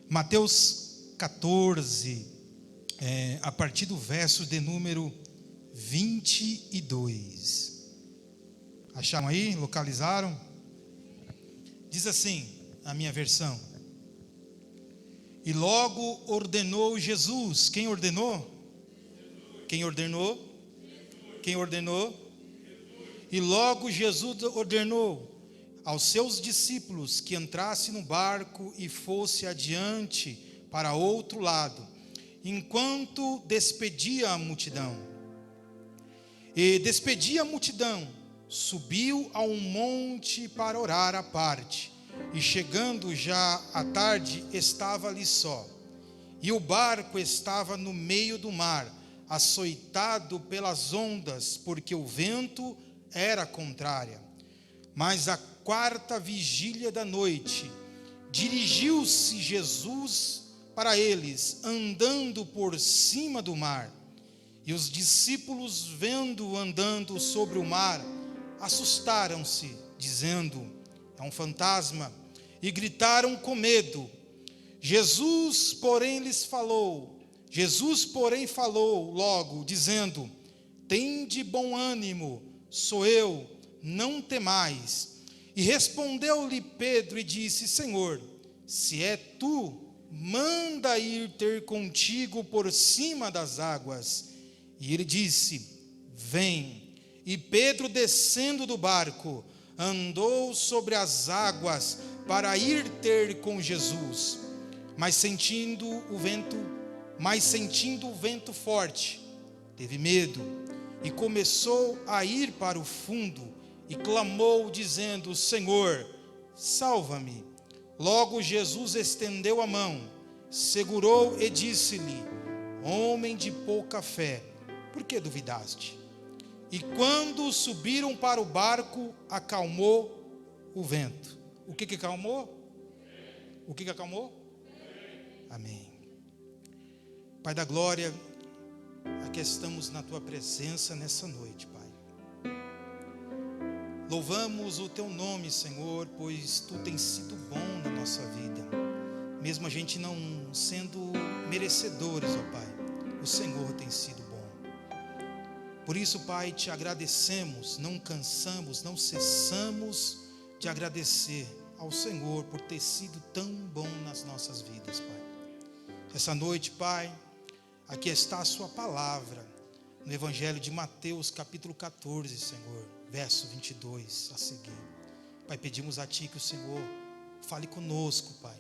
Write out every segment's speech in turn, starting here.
Mateus 14, a partir do verso de número 22. Acharam aí? Localizaram? Diz assim, a minha versão: e logo ordenou Jesus. Quem ordenou? Quem ordenou? Quem ordenou? E logo Jesus ordenou aos seus discípulos que entrasse no barco e fosse adiante para outro lado, enquanto despedia a multidão. E despedia a multidão, subiu a um monte para orar à parte, e chegando já à tarde, estava ali só. E o barco estava no meio do mar, açoitado pelas ondas, porque o vento era contrária. Mas a quarta vigília da noite, dirigiu-se Jesus para eles, andando por cima do mar. E os discípulos, vendo andando sobre o mar, assustaram-se, dizendo: é um fantasma, e gritaram com medo. Jesus, porém, falou logo, dizendo: tende bom ânimo, sou eu, não temais. E respondeu-lhe Pedro e disse: Senhor, se é tu, manda ir ter contigo por cima das águas. E ele disse: vem. E Pedro, descendo do barco, andou sobre as águas para ir ter com Jesus. Mas sentindo o vento forte, teve medo e começou a ir para o fundo e clamou, dizendo: Senhor, salva-me. Logo Jesus estendeu a mão, segurou e disse-lhe: homem de pouca fé, por que duvidaste? E quando subiram para o barco, acalmou o vento. O que acalmou? O que acalmou? Amém. Pai da glória, aqui estamos na tua presença nessa noite, Pai. Louvamos o teu nome, Senhor, pois tu tens sido bom na nossa vida, mesmo a gente não sendo merecedores, ó Pai, o Senhor tem sido bom. Por isso, Pai, te agradecemos, não cansamos, não cessamos de agradecer ao Senhor por ter sido tão bom nas nossas vidas, Pai. Essa noite, Pai, aqui está a sua palavra, no Evangelho de Mateus, capítulo 14, Senhor, verso 22 a seguir. Pai, pedimos a Ti que o Senhor fale conosco, Pai.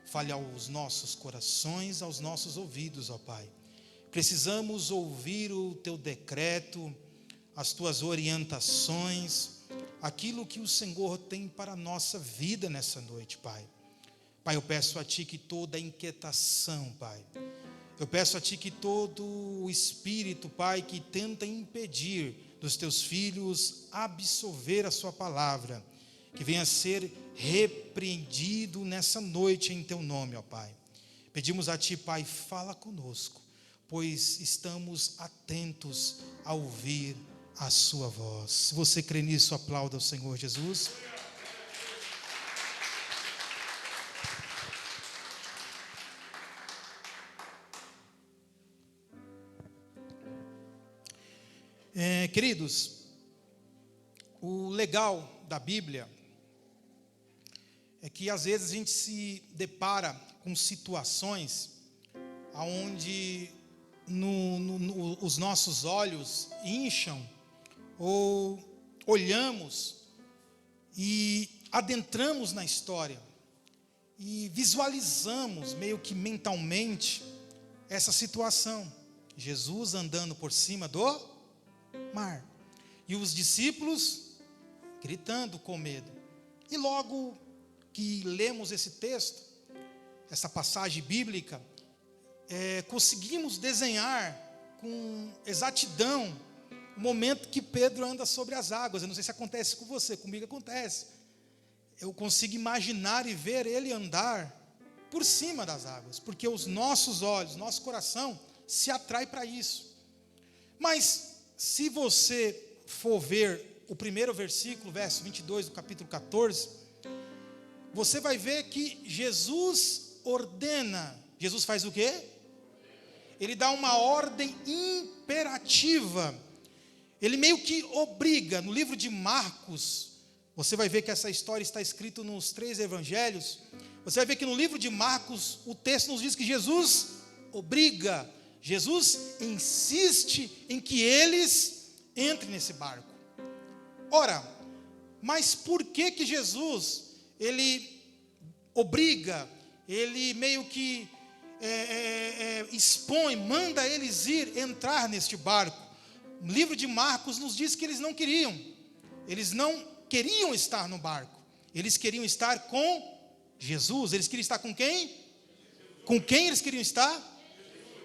Fale aos nossos corações, aos nossos ouvidos, ó Pai. Precisamos ouvir o Teu decreto, as Tuas orientações, aquilo que o Senhor tem para a nossa vida nessa noite, Pai. Pai, eu peço a Ti que toda inquietação, Pai, eu peço a Ti que todo o espírito, Pai, que tenta impedir dos Teus filhos absorver a Sua palavra, que venha a ser repreendido nessa noite em Teu nome, ó Pai. Pedimos a Ti, Pai, fala conosco, pois estamos atentos a ouvir a Sua voz. Se você crê nisso, aplauda o Senhor Jesus. Queridos, o legal da Bíblia é que às vezes a gente se depara com situações onde os nossos olhos incham ou olhamos e adentramos na história e visualizamos meio que mentalmente essa situação. Jesus andando por cima do mar e os discípulos gritando com medo. E logo que lemos esse texto, essa passagem bíblica, conseguimos desenhar com exatidão o momento que Pedro anda sobre as águas. Eu não sei se acontece com você, comigo acontece. eu consigo imaginar e ver ele andar por cima das águas, porque os nossos olhos, nosso coração se atrai para isso. Mas se você for ver o primeiro versículo, verso 22 do capítulo 14, você vai ver que Jesus ordena. Jesus faz o quê? Ele dá uma ordem imperativa. Ele meio que obriga. No livro de Marcos, você vai ver que essa história está escrita nos 3 evangelhos. Você vai ver que no livro de Marcos, o texto nos diz que Jesus obriga, Jesus insiste em que eles entrem nesse barco. Ora, mas por que Jesus, ele obriga, ele meio que expõe, manda eles entrar neste barco? No livro de Marcos nos diz que eles não queriam estar no barco, eles queriam estar com Jesus. Eles queriam estar com quem? Com quem eles queriam estar?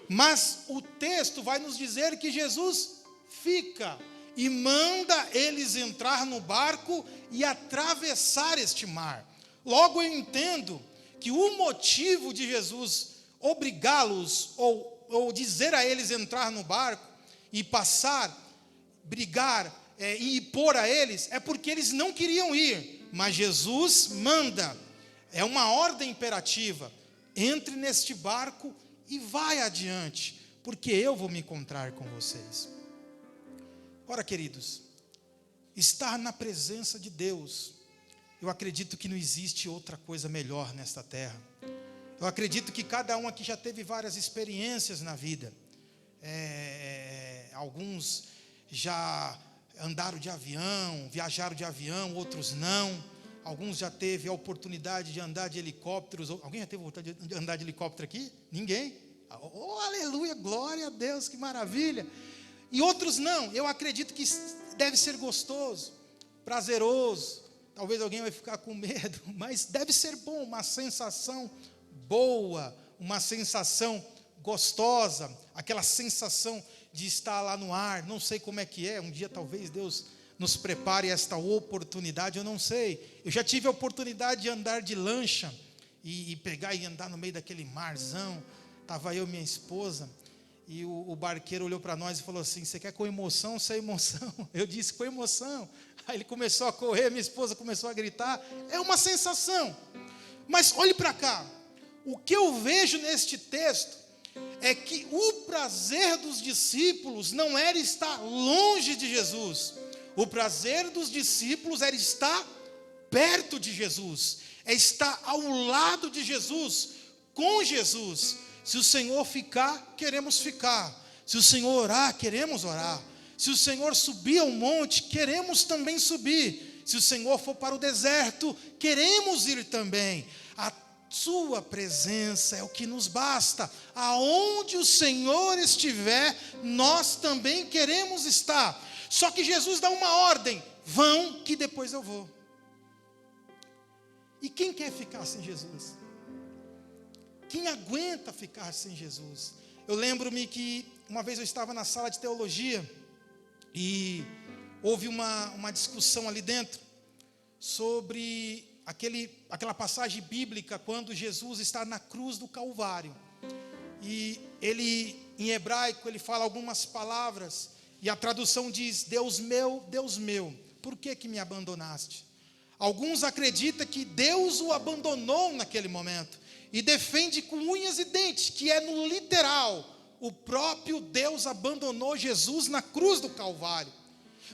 Mas o texto vai nos dizer que Jesus fica e manda eles entrar no barco e atravessar este mar. Logo eu entendo que o motivo de Jesus obrigá-los ou dizer a eles entrar no barco e passar, brigar e impor a eles, é porque eles não queriam ir, mas Jesus manda. É uma ordem imperativa: entre neste barco e vai adiante, porque eu vou me encontrar com vocês. Ora, queridos, estar na presença de Deus, eu acredito que não existe outra coisa melhor nesta terra. Eu acredito que cada um aqui já teve várias experiências na vida. Alguns já andaram de avião, viajaram de avião, outros não. Alguns já teve a oportunidade de andar de helicópteros. Alguém já teve a oportunidade de andar de helicóptero aqui? Ninguém? Oh, aleluia, glória a Deus, que maravilha. E outros não. Eu acredito que deve ser gostoso, prazeroso. Talvez alguém vai ficar com medo, mas deve ser bom, uma sensação boa, uma sensação gostosa, aquela sensação de estar lá no ar. Não sei como é que é, um dia talvez Deus nos prepare esta oportunidade, eu não sei. Eu já tive a oportunidade de andar de lancha e pegar e andar no meio daquele marzão. Estava eu e minha esposa, e o barqueiro olhou para nós e falou assim: você quer com emoção ou sem emoção? Eu disse: com emoção. Aí ele começou a correr, minha esposa começou a gritar. É uma sensação. Mas olhe para cá, o que eu vejo neste texto é que o prazer dos discípulos não era estar longe de Jesus. O prazer dos discípulos era estar perto de Jesus, é estar ao lado de Jesus, com Jesus. Se o Senhor ficar, queremos ficar. Se o Senhor orar, queremos orar. Se o Senhor subir ao monte, queremos também subir. Se o Senhor for para o deserto, queremos ir também. A sua presença é o que nos basta. Aonde o Senhor estiver, nós também queremos estar. Só que Jesus dá uma ordem: vão que depois eu vou. E quem quer ficar sem Jesus? Quem aguenta ficar sem Jesus? Eu lembro-me que uma vez eu estava na sala de teologia e houve uma discussão ali dentro sobre aquela passagem bíblica quando Jesus está na cruz do Calvário. E ele, em hebraico, ele fala algumas palavras e a tradução diz: Deus meu, por que me abandonaste? Alguns acreditam que Deus o abandonou naquele momento e defende com unhas e dentes que é no literal, o próprio Deus abandonou Jesus na cruz do Calvário.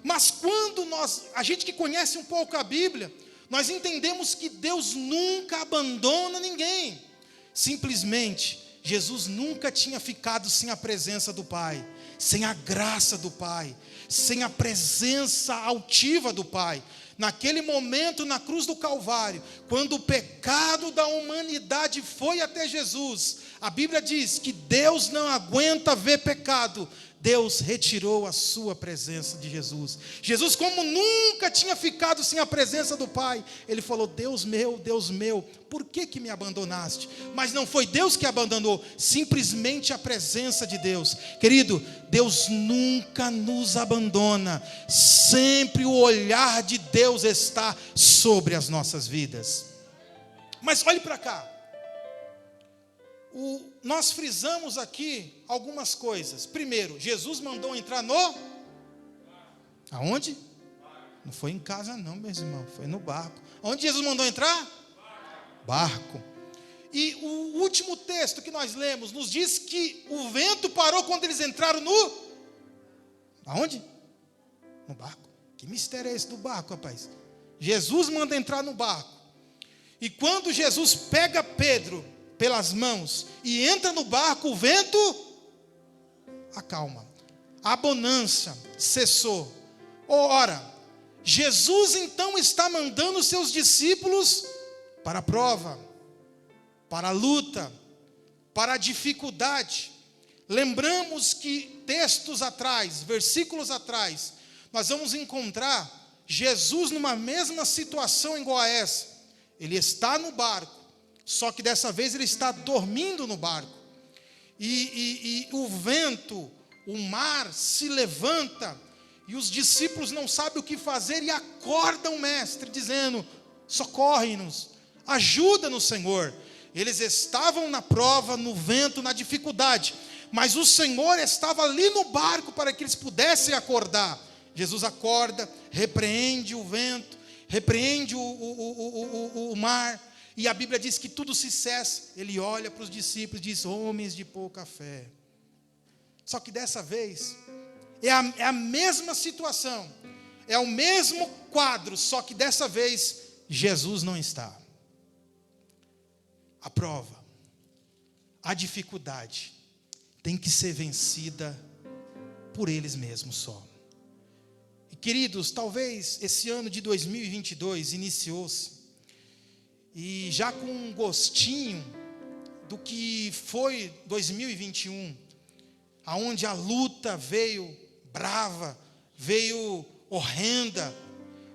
Mas quando a gente que conhece um pouco a Bíblia, nós entendemos que Deus nunca abandona ninguém. Simplesmente, Jesus nunca tinha ficado sem a presença do Pai, sem a graça do Pai, sem a presença altiva do Pai. Naquele momento, na cruz do Calvário, quando o pecado da humanidade foi até Jesus, a Bíblia diz que Deus não aguenta ver pecado. Deus retirou a sua presença de Jesus. Jesus, como nunca tinha ficado sem a presença do Pai, ele falou: Deus meu, por que me abandonaste? Mas não foi Deus que abandonou, simplesmente a presença de Deus. Querido, Deus nunca nos abandona, sempre o olhar de Deus está sobre as nossas vidas. Mas olhe para cá. Nós frisamos aqui algumas coisas. Primeiro, Jesus mandou entrar no... Aonde? Não foi em casa não, meus irmãos, foi no barco. Aonde Jesus mandou entrar? Barco. E o último texto que nós lemos nos diz que o vento parou quando eles entraram no... Aonde? No barco. Que mistério é esse do barco, rapaz? Jesus manda entrar no barco. E quando Jesus pega Pedro pelas mãos e entra no barco, o vento acalma, a bonança cessou. Ora, Jesus então está mandando os seus discípulos para a prova, para a luta, para a dificuldade. Lembramos que textos atrás, versículos atrás, nós vamos encontrar Jesus numa mesma situação igual a essa. Ele está no barco, só que dessa vez ele está dormindo no barco. E o vento, o mar se levanta, e os discípulos não sabem o que fazer e acordam o mestre, dizendo: socorre-nos, ajuda-nos, Senhor. Eles estavam na prova, no vento, na dificuldade, mas o Senhor estava ali no barco para que eles pudessem acordar. Jesus acorda, repreende o vento, repreende o mar, e a Bíblia diz que tudo se cessa. Ele olha para os discípulos e diz: homens de pouca fé. Só que dessa vez é a mesma situação, é o mesmo quadro, só que dessa vez Jesus não está. A prova, a dificuldade tem que ser vencida por eles mesmos só. E queridos, talvez esse ano de 2022 iniciou-se, e já com um gostinho do que foi 2021, aonde a luta veio brava, veio horrenda,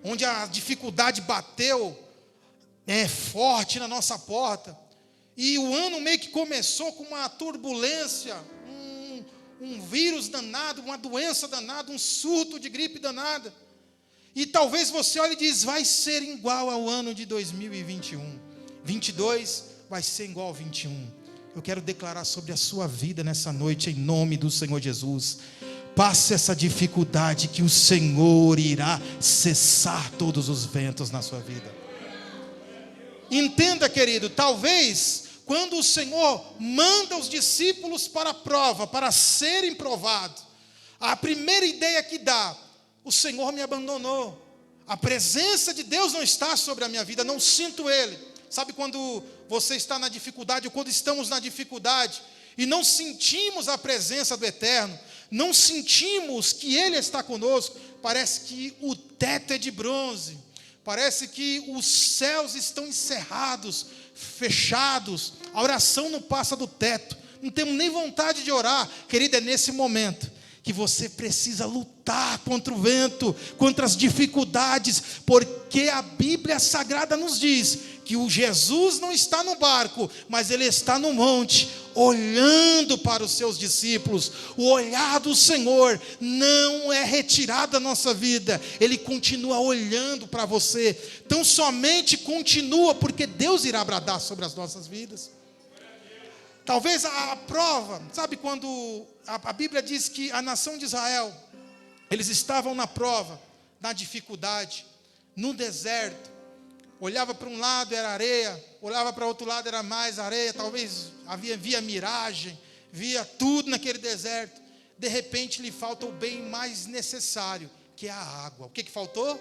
onde a dificuldade bateu forte na nossa porta, e o ano meio que começou com uma turbulência, um vírus danado, uma doença danada, um surto de gripe danada. E talvez você olhe e diz: vai ser igual ao ano de 2021. 22 vai ser igual ao 21. Eu quero declarar sobre a sua vida nessa noite, em nome do Senhor Jesus. Passe essa dificuldade, que o Senhor irá cessar todos os ventos na sua vida. Entenda, querido, talvez quando o Senhor manda os discípulos para a prova, para serem provados, a primeira ideia que dá: o Senhor me abandonou, a presença de Deus não está sobre a minha vida, não sinto Ele. Sabe quando você está na dificuldade, ou quando estamos na dificuldade, e não sentimos a presença do Eterno, não sentimos que Ele está conosco, parece que o teto é de bronze, parece que os céus estão encerrados, fechados, a oração não passa do teto, não temos nem vontade de orar. Querido, é nesse momento que você precisa lutar contra o vento, contra as dificuldades, porque a Bíblia Sagrada nos diz que o Jesus não está no barco, mas Ele está no monte, olhando para os seus discípulos. O olhar do Senhor não é retirado da nossa vida, Ele continua olhando para você. Então somente continua, porque Deus irá bradar sobre as nossas vidas. Talvez a prova, sabe quando a Bíblia diz que a nação de Israel, eles estavam na prova, na dificuldade, no deserto, olhava para um lado era areia, olhava para outro lado era mais areia, talvez via miragem, via tudo naquele deserto. De repente lhe falta o bem mais necessário, que é a água. O que faltou?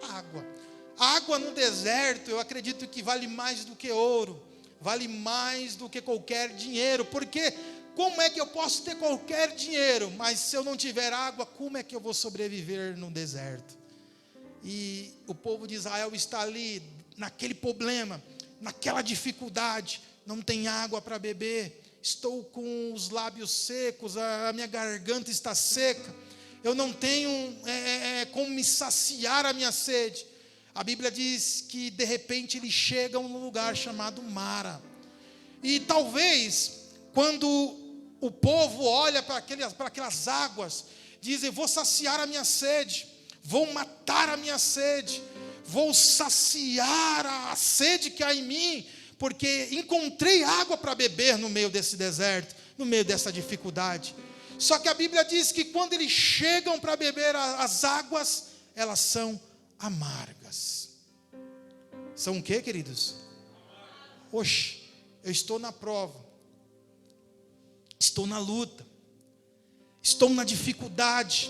Água. Água no deserto, eu acredito que vale mais do que ouro, vale mais do que qualquer dinheiro, porque como é que eu posso ter qualquer dinheiro, mas se eu não tiver água, como é que eu vou sobreviver no deserto? E o povo de Israel está ali, naquele problema, naquela dificuldade, não tem água para beber, estou com os lábios secos, a minha garganta está seca, eu não tenho como me saciar a minha sede. A Bíblia diz que de repente eles chegam num lugar chamado Mara. E talvez, quando o povo olha para aquelas águas, dizem: vou saciar a minha sede, vou matar a minha sede, vou saciar a sede que há em mim, porque encontrei água para beber no meio desse deserto, no meio dessa dificuldade. Só que a Bíblia diz que quando eles chegam para beber as águas, elas são amargas. São o quê, queridos? Oxe, eu estou na prova, estou na luta, estou na dificuldade,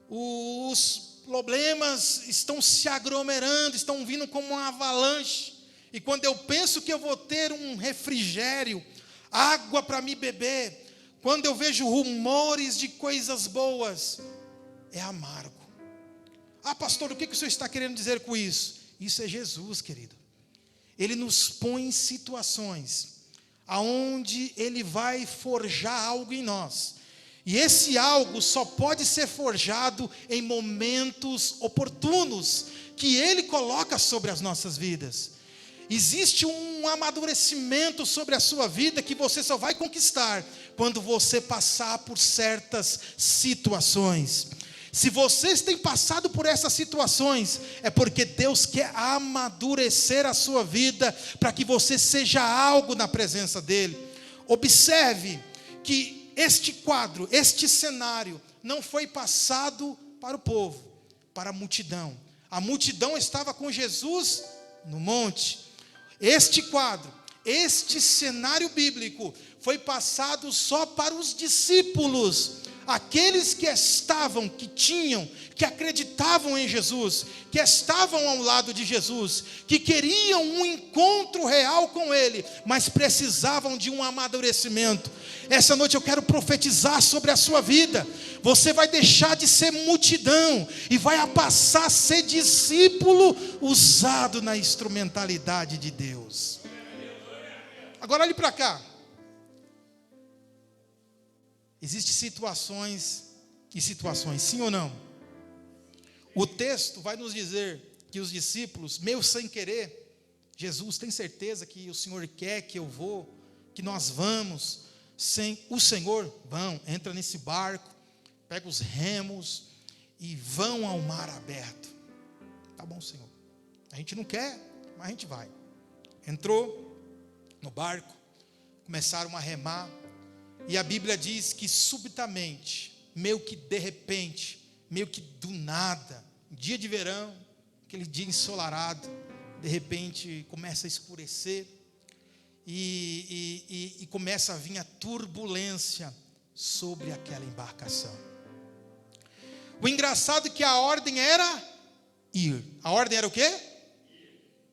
os problemas estão se aglomerando, estão vindo como uma avalanche, e quando eu penso que eu vou ter um refrigério, água para me beber, quando eu vejo rumores de coisas boas, é amargo. Ah, pastor, o que o senhor está querendo dizer com isso? Isso é Jesus, querido. Ele nos põe em situações aonde Ele vai forjar algo em nós. E esse algo só pode ser forjado em momentos oportunos que Ele coloca sobre as nossas vidas. Existe um amadurecimento sobre a sua vida que você só vai conquistar quando você passar por certas situações. Se vocês têm passado por essas situações, é porque Deus quer amadurecer a sua vida, para que você seja algo na presença dEle. Observe que este quadro, este cenário, não foi passado para o povo, para a multidão. A multidão estava com Jesus no monte. Este quadro, este cenário bíblico, foi passado só para os discípulos, aqueles que estavam, que tinham, que acreditavam em Jesus, que estavam ao lado de Jesus, que queriam um encontro real com Ele, mas precisavam de um amadurecimento. Essa noite eu quero profetizar sobre a sua vida. Você vai deixar de ser multidão e vai passar a ser discípulo usado na instrumentalidade de Deus. Agora olhe para cá. Existem situações e situações, sim ou não? O texto vai nos dizer que os discípulos, meio sem querer, Jesus, tem certeza que o Senhor quer que eu vou, que nós vamos, sem o Senhor? Vão, entra nesse barco, pega os remos e vão ao mar aberto. Tá bom, Senhor, a gente não quer, mas a gente vai. Entrou no barco, começaram a remar, e a Bíblia diz que subitamente, meio que de repente, meio que do nada, dia de verão, aquele dia ensolarado, de repente começa a escurecer, e começa a vir a turbulência sobre aquela embarcação. O engraçado é que a ordem era ir. A ordem era o quê?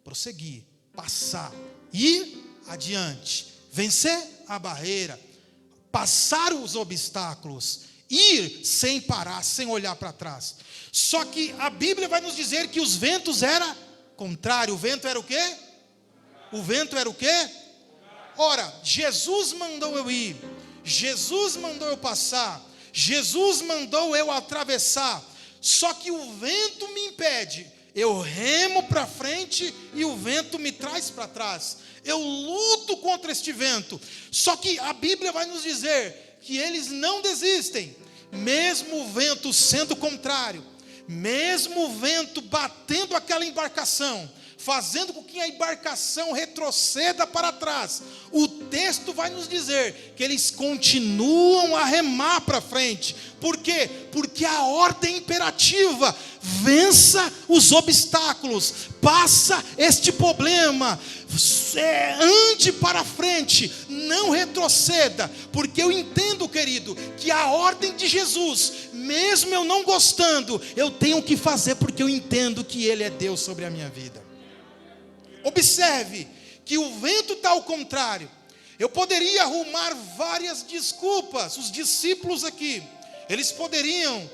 Prosseguir, passar, ir adiante, vencer a barreira, passar os obstáculos, ir sem parar, sem olhar para trás. Só que a Bíblia vai nos dizer que os ventos eram contrários. O vento era o quê? O vento era o quê? Ora, Jesus mandou eu ir, Jesus mandou eu passar, Jesus mandou eu atravessar, só que o vento me impede. Eu remo para frente e o vento me traz para trás. Eu luto contra este vento. Só que a Bíblia vai nos dizer que eles não desistem, mesmo o vento sendo contrário, mesmo o vento batendo aquela embarcação, fazendo com que a embarcação retroceda para trás. O texto vai nos dizer que eles continuam a remar para frente. Por quê? Porque a ordem imperativa: vença os obstáculos, passa este problema, ande para frente, não retroceda. Porque eu entendo, querido, que a ordem de Jesus, mesmo eu não gostando, eu tenho que fazer, porque eu entendo que Ele é Deus sobre a minha vida. Observe que o vento está ao contrário. Eu poderia arrumar várias desculpas. Os discípulos aqui, eles poderiam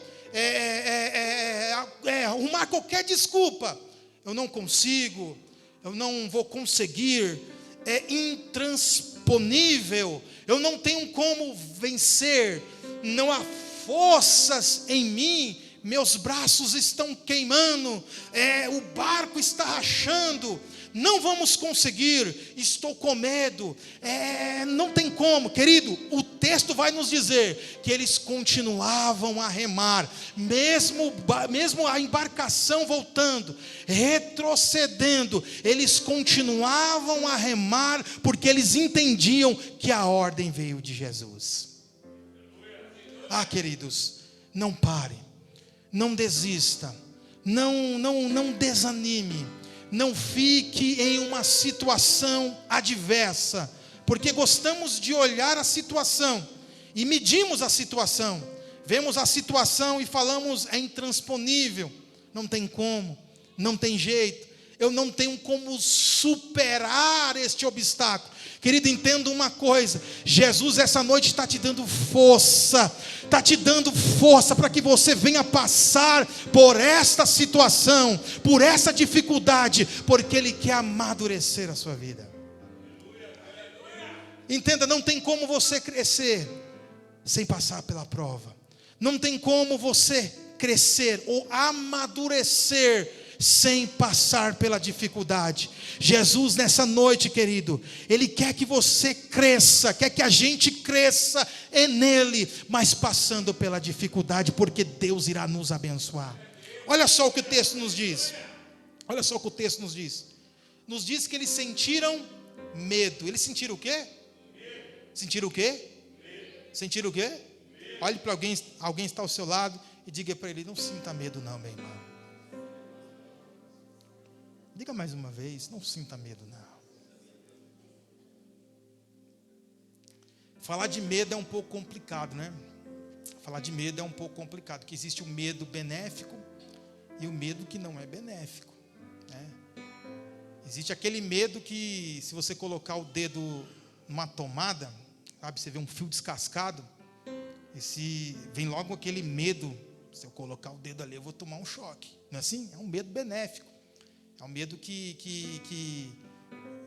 arrumar qualquer desculpa. Eu não consigo, eu não vou conseguir. É intranspor disponível, eu não tenho como vencer, não há forças em mim, meus braços estão queimando, o barco está rachando, não vamos conseguir, estou com medo, não tem como, querido. O texto vai nos dizer que eles continuavam a remar, mesmo a embarcação voltando, retrocedendo, eles continuavam a remar, porque eles entendiam que a ordem veio de Jesus. Queridos, não pare, não desista, não desanime, não fique em uma situação adversa, porque gostamos de olhar a situação e medimos a situação, vemos a situação e falamos: é intransponível, não tem como, não tem jeito, eu não tenho como superar este obstáculo. Querido, entenda uma coisa: Jesus essa noite está te dando força, para que você venha passar por esta situação, por essa dificuldade, porque Ele quer amadurecer a sua vida. Entenda, não tem como você crescer sem passar pela prova, não tem como você crescer ou amadurecer sem passar pela dificuldade. Jesus nessa noite, querido, Ele quer que você cresça, quer que a gente cresça nele, mas passando pela dificuldade, porque Deus irá nos abençoar. Olha só o que o texto nos diz. Olha só o que o texto nos diz. Nos diz que eles sentiram medo. Eles sentiram o quê? Sentiram o quê? Sentiram o quê? Olhe para alguém está ao seu lado e diga para ele: não sinta medo não, meu irmão. Diga mais uma vez: não sinta medo não. Falar de medo é um pouco complicado, né? Falar de medo é um pouco complicado, porque existe o medo benéfico e o medo que não é benéfico, né? Existe aquele medo que, se você colocar o dedo numa tomada, sabe, você vê um fio descascado, e se vem logo aquele medo: se eu colocar o dedo ali eu vou tomar um choque. Não é assim? É um medo benéfico. É um medo que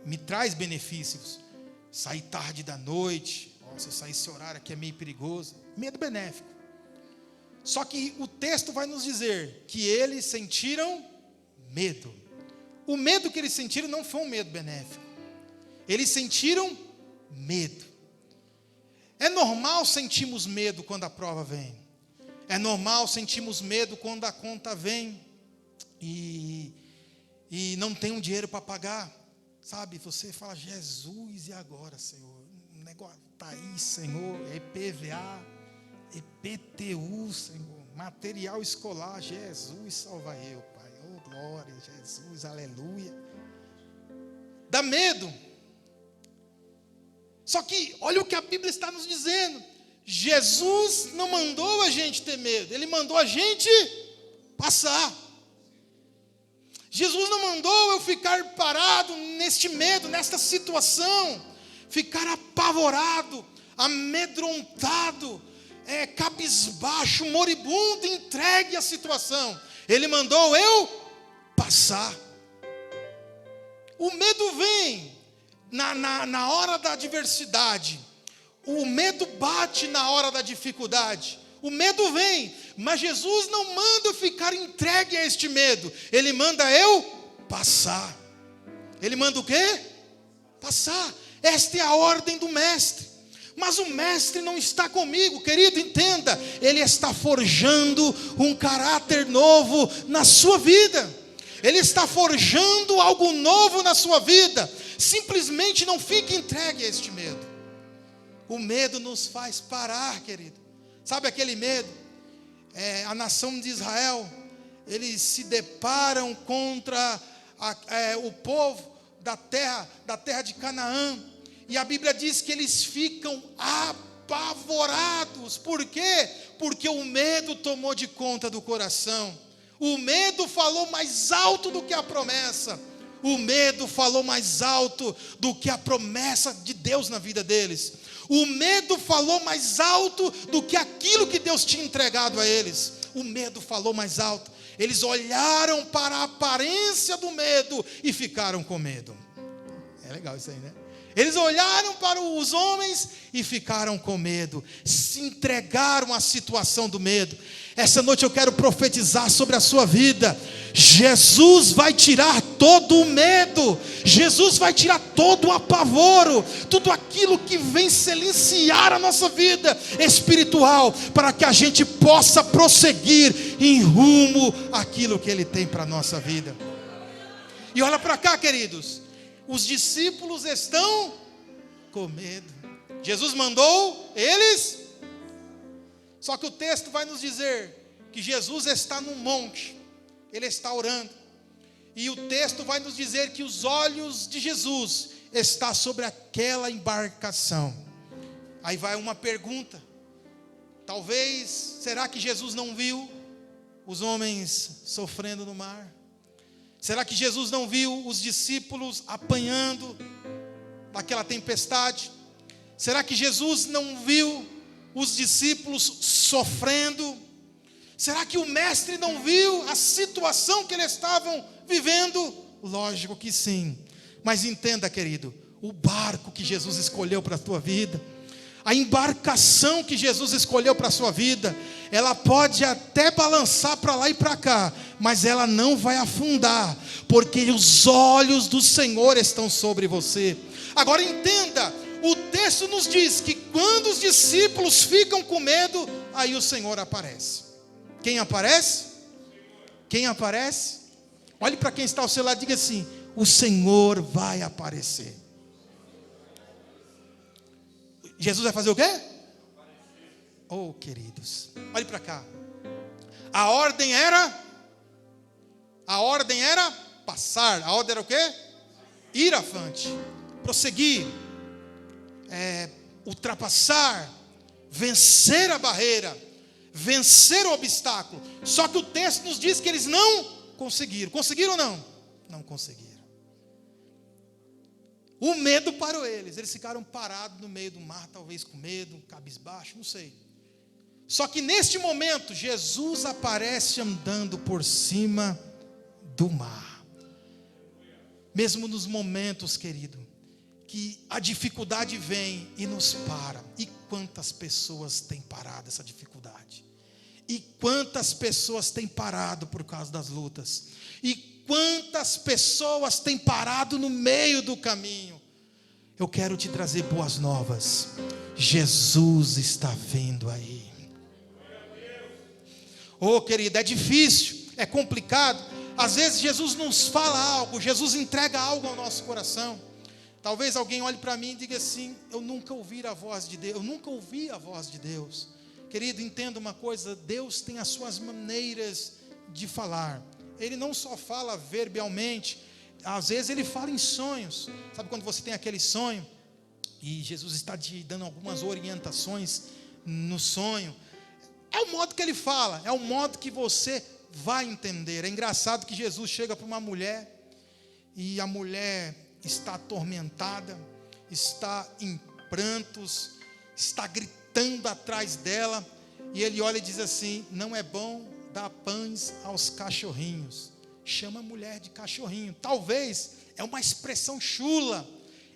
me traz benefícios. Sair tarde da noite, se eu sair esse horário aqui é meio perigoso. Medo benéfico. Só que o texto vai nos dizer que eles sentiram medo. O medo que eles sentiram não foi um medo benéfico. Eles sentiram medo. É normal sentirmos medo quando a prova vem. É normal sentirmos medo quando a conta vem e não tem um dinheiro para pagar, sabe? Você fala: Jesus, e agora, Senhor? O negócio está aí, Senhor. É IPVA, IPTU, Senhor, material escolar. Jesus, salva eu, Pai. Oh, glória, Jesus, aleluia. Dá medo. Só que olha o que a Bíblia está nos dizendo: Jesus não mandou a gente ter medo, Ele mandou a gente passar. Jesus não mandou eu ficar parado neste medo, nesta situação, ficar apavorado, amedrontado, cabisbaixo, moribundo, entregue à situação. Ele mandou eu passar. O medo vem na hora da adversidade, o medo bate na hora da dificuldade. O medo vem, mas Jesus não manda eu ficar entregue a este medo. Ele manda eu passar. Ele manda o quê? Passar. Esta é a ordem do mestre. Mas o mestre não está comigo, querido, entenda. Ele está forjando um caráter novo na sua vida. Ele está forjando algo novo na sua vida. Simplesmente não fique entregue a este medo. O medo nos faz parar, querido. Sabe aquele medo? A nação de Israel, eles se deparam contra o povo da terra de Canaã, e a Bíblia diz que eles ficam apavorados. Por quê? Porque o medo tomou de conta do coração. O medo falou mais alto do que a promessa. O medo falou mais alto do que a promessa de Deus na vida deles. O medo falou mais alto do que aquilo que Deus tinha entregado a eles. O medo falou mais alto. Eles olharam para a aparência do medo e ficaram com medo. É legal isso aí, né? Eles olharam para os homens e ficaram com medo, se entregaram à situação do medo. Essa noite eu quero profetizar sobre a sua vida. Jesus vai tirar todo o medo, Jesus vai tirar todo o apavoro, tudo aquilo que vem silenciar a nossa vida espiritual, para que a gente possa prosseguir em rumo àquilo que Ele tem para a nossa vida. E olha para cá, queridos, os discípulos estão com medo. Jesus mandou eles, só que o texto vai nos dizer que Jesus está num monte, Ele está orando, e o texto vai nos dizer que os olhos de Jesus estão sobre aquela embarcação. Aí vai uma pergunta, talvez, será que Jesus não viu os homens sofrendo no mar? Será que Jesus não viu os discípulos apanhando daquela tempestade? Será que Jesus não viu os discípulos sofrendo? Será que o mestre não viu a situação que eles estavam vivendo? Lógico que sim. Mas entenda, querido, o barco que Jesus escolheu para a tua vida, a embarcação que Jesus escolheu para a sua vida, ela pode até balançar para lá e para cá, mas ela não vai afundar, porque os olhos do Senhor estão sobre você. Agora entenda, o texto nos diz que quando os discípulos ficam com medo, aí o Senhor aparece. Quem aparece? Quem aparece? Olhe para quem está ao seu lado e diga assim: o Senhor vai aparecer. Jesus vai fazer o quê? Oh, queridos, olhe para cá. A ordem era passar. A ordem era o quê? Ir avante, prosseguir, ultrapassar, vencer a barreira, vencer o obstáculo. Só que o texto nos diz que eles não conseguiram. Conseguiram ou não? Não conseguiram. O medo parou eles. Eles ficaram parados no meio do mar, talvez com medo, cabisbaixo, não sei. Só que neste momento, Jesus aparece andando por cima do mar. Mesmo nos momentos, querido, que a dificuldade vem e nos para. E quantas pessoas têm parado essa dificuldade? E quantas pessoas têm parado por causa das lutas? E quantas pessoas têm parado no meio do caminho? Eu quero te trazer boas novas. Jesus está vindo aí. Oh, querido, é difícil, é complicado. Às vezes Jesus nos fala algo, Jesus entrega algo ao nosso coração. Talvez alguém olhe para mim e diga assim: eu nunca ouvi a voz de Deus, eu nunca ouvi a voz de Deus. Querido, entenda uma coisa, Deus tem as suas maneiras de falar. Ele não só fala verbalmente, às vezes Ele fala em sonhos. Sabe quando você tem aquele sonho e Jesus está te dando algumas orientações no sonho? É o modo que Ele fala, é o modo que você vai entender. É engraçado que Jesus chega para uma mulher e a mulher está atormentada, está em prantos, está gritando atrás dela, e Ele olha e diz assim: não é bom dar pães aos cachorrinhos. Chama a mulher de cachorrinho. Talvez é uma expressão chula,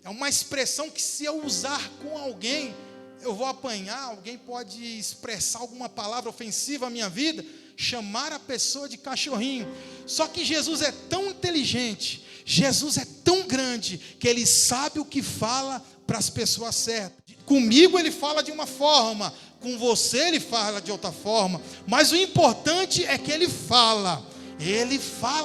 é uma expressão que, se eu usar com alguém, eu vou apanhar. Alguém pode expressar alguma palavra ofensiva à minha vida, chamar a pessoa de cachorrinho. Só que Jesus é tão inteligente, Jesus é tão grande, que Ele sabe o que fala para as pessoas certas. Comigo Ele fala de uma forma, com você Ele fala de outra forma, mas o importante é que Ele fala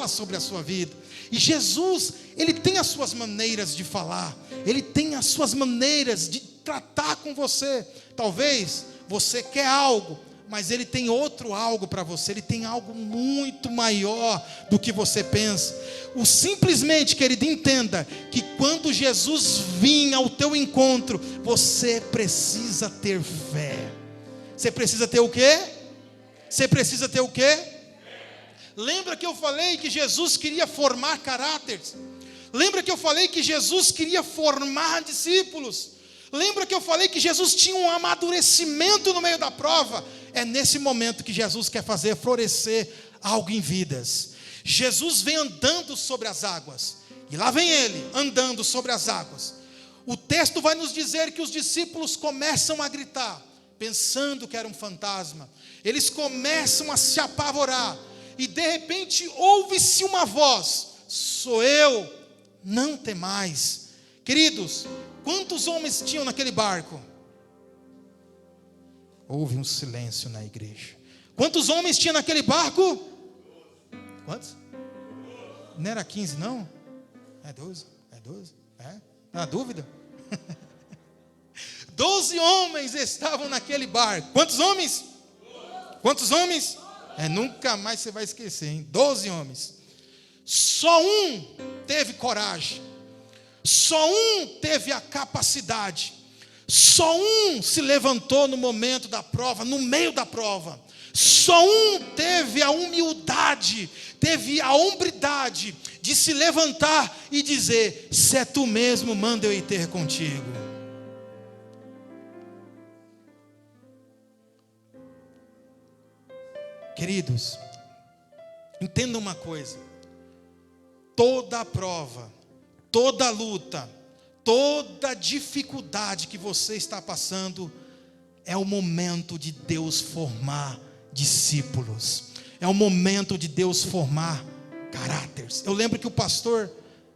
sobre a sua vida. E Jesus, Ele tem as suas maneiras de falar, Ele tem as suas maneiras de tratar com você. Talvez você quer algo, mas Ele tem outro algo para você. Ele tem algo muito maior do que você pensa. Simplesmente, querido, entenda que quando Jesus vir ao teu encontro, você precisa ter fé. Você precisa ter o quê? Você precisa ter o quê? Lembra que eu falei que Jesus queria formar caráteres? Lembra que eu falei que Jesus queria formar discípulos? Lembra que eu falei que Jesus tinha um amadurecimento no meio da prova? É nesse momento que Jesus quer fazer florescer algo em vidas. Jesus vem andando sobre as águas, e lá vem Ele andando sobre as águas. O texto vai nos dizer que os discípulos começam a gritar, pensando que era um fantasma. Eles começam a se apavorar. E de repente ouve-se uma voz: sou eu, não temais. Queridos, quantos homens tinham naquele barco? Houve um silêncio na igreja. Quantos homens tinha naquele barco? Quantos? Não era 15 não? É 12? É 12? É? Na dúvida? 12 homens estavam naquele barco. Quantos homens? Quantos homens? Nunca mais você vai esquecer, hein? 12 homens. Só um teve coragem. Só um teve a capacidade. Só um se levantou no momento da prova, no meio da prova. Só um teve a humildade, teve a hombridade de se levantar e dizer: se é tu mesmo, manda eu ir ter contigo. Queridos, entenda uma coisa: toda a prova, toda a luta, toda dificuldade que você está passando é o momento de Deus formar discípulos. É o momento de Deus formar caráteres. Eu lembro que o pastor,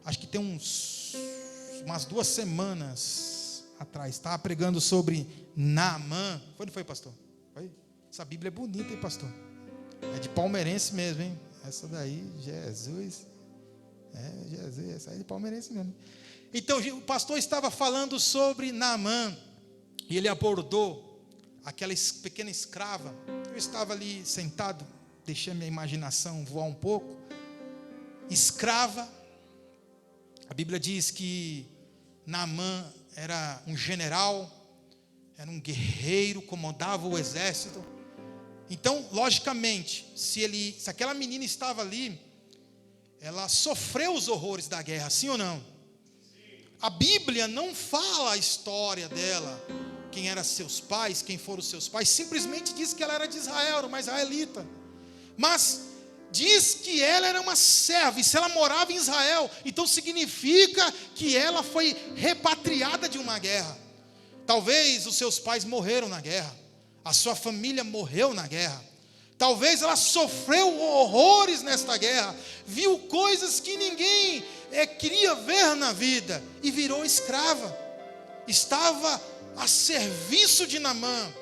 acho que tem umas 2 semanas atrás, estava pregando sobre Naamã. Onde foi, pastor? Foi? Essa Bíblia é bonita, hein, pastor? É de palmeirense mesmo, hein? Essa daí, Jesus. Jesus, essa aí é de palmeirense mesmo. Então o pastor estava falando sobre Naamã, e ele abordou aquela pequena escrava. Eu estava ali sentado, deixei a minha imaginação voar um pouco. Escrava. A Bíblia diz que Naamã era um general, era um guerreiro, comandava o exército. Então, logicamente, se aquela menina estava ali, ela sofreu os horrores da guerra, sim ou não? A Bíblia não fala a história dela, quem eram seus pais, quem foram seus pais. Simplesmente diz que ela era de Israel, era uma israelita. Mas diz que ela era uma serva, e se ela morava em Israel, então significa que ela foi repatriada de uma guerra. Talvez os seus pais morreram na guerra, a sua família morreu na guerra. Talvez ela sofreu horrores nesta guerra, viu coisas que ninguém queria ver na vida, e virou escrava. Estava a serviço de Naamã,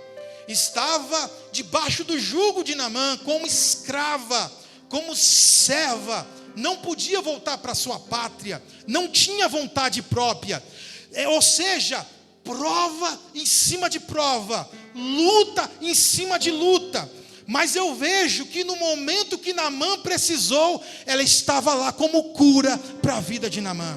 estava debaixo do jugo de Naamã, como escrava, como serva. Não podia voltar para sua pátria, não tinha vontade própria. Ou seja, prova em cima de prova, luta em cima de luta. Mas eu vejo que no momento que Naamã precisou, ela estava lá como cura para a vida de Naamã.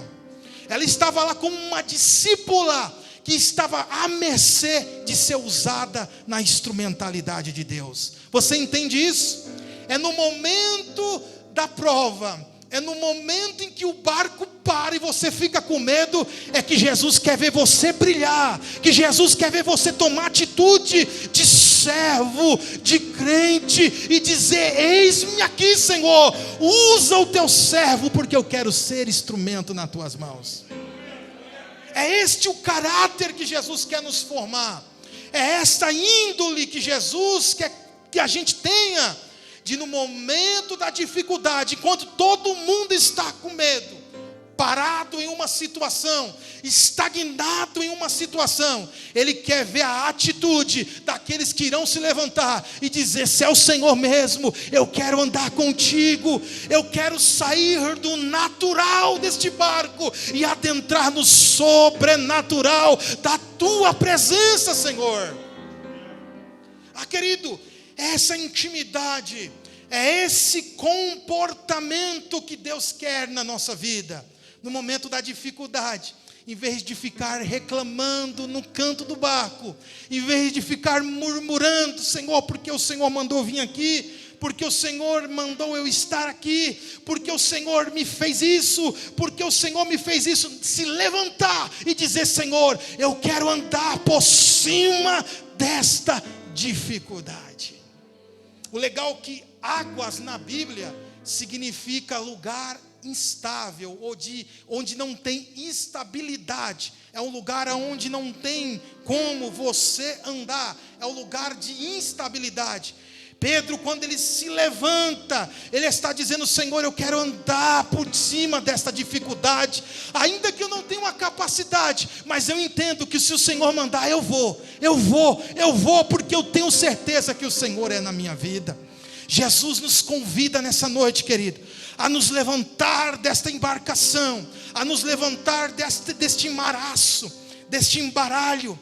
Ela estava lá como uma discípula que estava à mercê de ser usada na instrumentalidade de Deus. Você entende isso? É no momento da prova, é no momento em que o barco para e você fica com medo, é que Jesus quer ver você brilhar, que Jesus quer ver você tomar atitude de servo, de crente, e dizer: eis-me aqui, Senhor, usa o teu servo, porque eu quero ser instrumento nas tuas mãos. É este o caráter que Jesus quer nos formar, é esta índole que Jesus quer que a gente tenha, de no momento da dificuldade, enquanto todo mundo está com medo, parado em uma situação, estagnado em uma situação, Ele quer ver a atitude daqueles que irão se levantar e dizer: se é o Senhor mesmo, eu quero andar contigo, eu quero sair do natural deste barco e adentrar no sobrenatural da tua presença, Senhor. Querido, essa intimidade, é esse comportamento que Deus quer na nossa vida. No momento da dificuldade, em vez de ficar reclamando no canto do barco, em vez de ficar murmurando: Senhor, porque o Senhor mandou vir aqui, porque o Senhor mandou eu estar aqui, porque o Senhor me fez isso, porque o Senhor me fez isso, se levantar e dizer: Senhor, eu quero andar por cima desta dificuldade. O legal é que águas na Bíblia significa lugar instável, ou onde não tem estabilidade, é um lugar onde não tem como você andar, é um lugar de instabilidade. Pedro, quando ele se levanta, ele está dizendo: Senhor, eu quero andar por cima desta dificuldade, ainda que eu não tenha uma capacidade, mas eu entendo que se o Senhor mandar, eu vou, porque eu tenho certeza que o Senhor é na minha vida. Jesus nos convida nessa noite, querido, a nos levantar desta embarcação, a nos levantar deste embaraço, deste embaralho,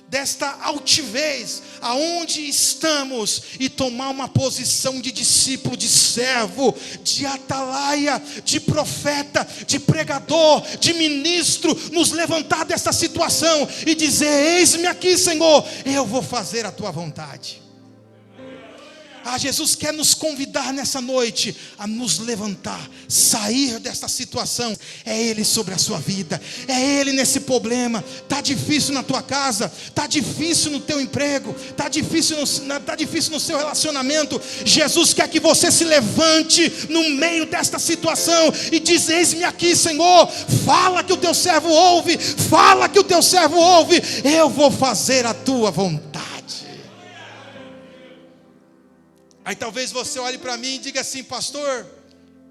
desta altivez, aonde estamos, e tomar uma posição de discípulo, de servo, de atalaia, de profeta, de pregador, de ministro, nos levantar dessa situação e dizer: eis-me aqui, Senhor, eu vou fazer a tua vontade. Jesus quer nos convidar nessa noite a nos levantar, sair desta situação. É Ele sobre a sua vida, é Ele nesse problema. Está difícil na tua casa, está difícil no teu emprego, está difícil no seu relacionamento. Jesus quer que você se levante no meio desta situação e diz: eis-me aqui, Senhor, fala que o teu servo ouve, fala que o teu servo ouve, eu vou fazer a tua vontade. Aí talvez você olhe para mim e diga assim: pastor,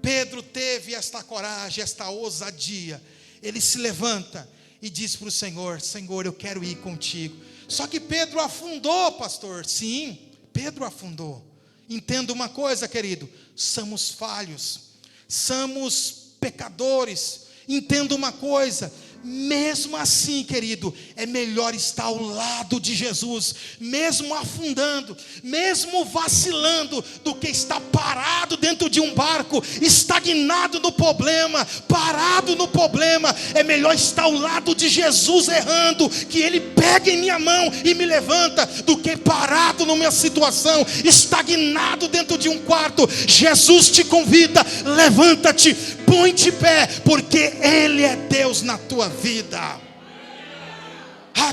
Pedro teve esta coragem, esta ousadia. Ele se levanta e diz para o Senhor: Senhor, eu quero ir contigo. Só que Pedro afundou, pastor. Sim, Pedro afundou. Entenda uma coisa, querido: somos falhos, somos pecadores. Entenda uma coisa: mesmo assim, querido, é melhor estar ao lado de Jesus, mesmo afundando, mesmo vacilando, do que estar parado dentro de um barco, estagnado no problema, parado no problema. É melhor estar ao lado de Jesus errando, que Ele pega em minha mão e me levanta, do que parado numa situação, estagnado dentro de um quarto. Jesus te convida: levanta-te, põe-te pé, porque Ele é Deus na tua vida.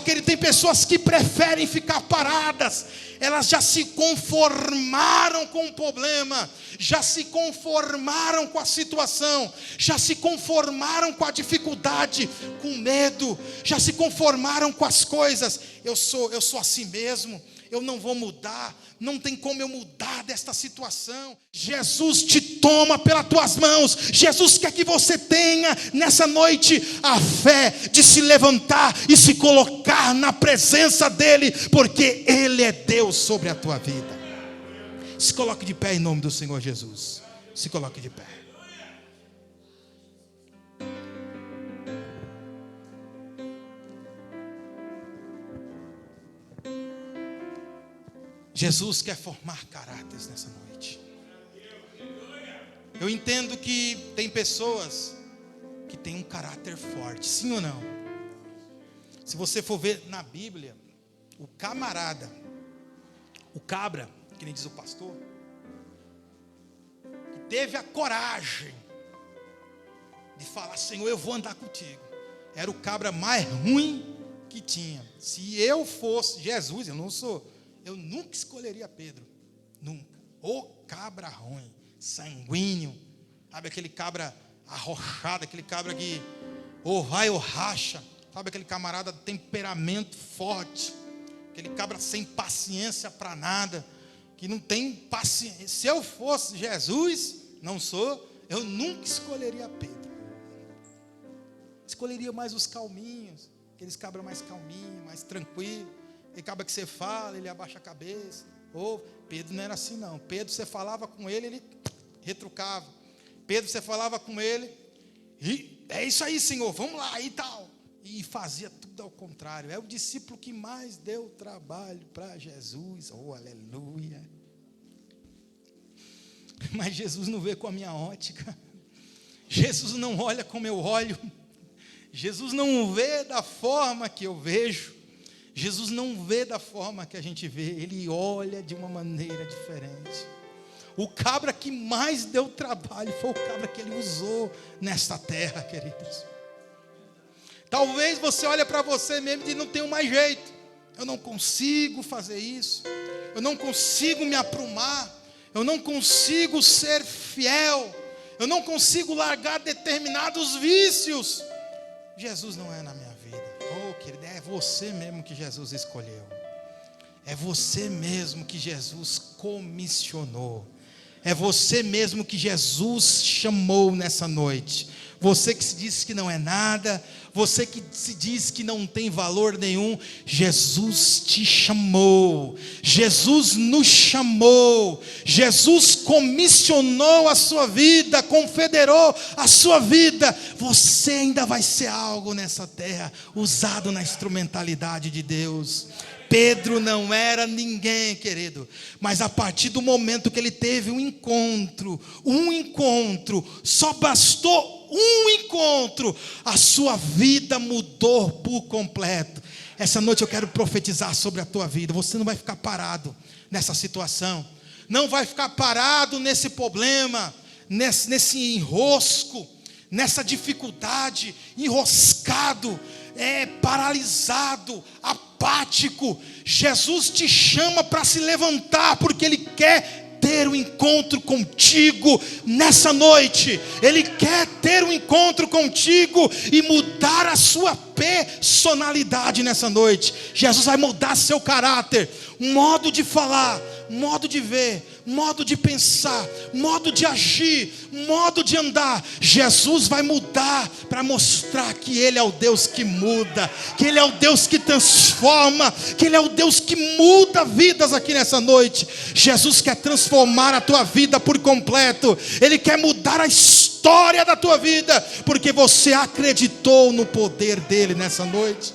Querido, tem pessoas que preferem ficar paradas. Elas já se conformaram com o problema, já se conformaram com a situação, já se conformaram com a dificuldade, com medo, já se conformaram com as coisas. Eu sou assim mesmo, eu não vou mudar, não tem como eu mudar desta situação. Jesus te toma pelas tuas mãos. Jesus quer que você tenha nessa noite a fé de se levantar e se colocar na presença dEle, porque Ele é Deus sobre a tua vida. Se coloque de pé em nome do Senhor Jesus. Se coloque de pé. Jesus quer formar caráteres nessa noite. Eu entendo que tem pessoas que têm um caráter forte, sim ou não? Se você for ver na Bíblia, o camarada, o cabra, que nem diz o pastor, que teve a coragem de falar: Senhor, eu vou andar contigo, era o cabra mais ruim que tinha. Se eu fosse Jesus, eu não sou, eu nunca escolheria Pedro, nunca. Ô cabra ruim, sanguíneo, sabe, aquele cabra arrochado, aquele cabra que ou vai ou racha, sabe, aquele camarada de temperamento forte, aquele cabra sem paciência para nada, que não tem paciência. Se eu fosse Jesus, não sou, eu nunca escolheria Pedro. Escolheria mais os calminhos, aqueles cabra mais calminho, mais tranquilo. Ele acaba que você fala, ele abaixa a cabeça. Pedro não era assim não. Pedro, você falava com ele, ele retrucava. Pedro, você falava com ele, e é isso aí, Senhor, vamos lá e tal. E fazia tudo ao contrário. É o discípulo que mais deu trabalho para Jesus. Aleluia. Mas Jesus não vê com a minha ótica. Jesus não olha como eu olho. Jesus não vê da forma que eu vejo. Jesus não vê da forma que a gente vê, Ele olha de uma maneira diferente. O cabra que mais deu trabalho foi o cabra que Ele usou nesta terra, queridos. Talvez você olhe para você mesmo e diz: não tenho mais jeito, eu não consigo fazer isso, eu não consigo me aprumar, eu não consigo ser fiel, Eu não consigo largar determinados vícios. Jesus não é na minha vida. Oh, querido, é você mesmo que Jesus escolheu. É você mesmo que Jesus comissionou. É você mesmo que Jesus chamou nessa noite. Você que se diz que não é nada, você que se diz que não tem valor nenhum, Jesus te chamou, Jesus nos chamou, Jesus comissionou a sua vida, confederou a sua vida. Você ainda vai ser algo nessa terra, usado na instrumentalidade de Deus. Pedro não era ninguém, querido, mas a partir do momento que ele teve um encontro, só bastou um encontro, a sua vida mudou por completo. Essa noite eu quero profetizar sobre a tua vida. Você não vai ficar parado nessa situação, não vai ficar parado nesse problema, nesse enrosco, nessa dificuldade, enroscado, paralisado, apático. Jesus te chama para se levantar, porque Ele quer ter um encontro contigo nessa noite. Ele quer ter um encontro contigo e mudar a sua personalidade nessa noite. Jesus vai mudar seu caráter, modo de falar, modo de ver, modo de pensar, modo de agir, modo de andar. Jesus vai mudar para mostrar que Ele é o Deus que muda, que Ele é o Deus que transforma, que Ele é o Deus que muda vidas aqui nessa noite. Jesus quer transformar a tua vida por completo. Ele quer mudar a história da tua vida, porque você acreditou no poder dEle nessa noite.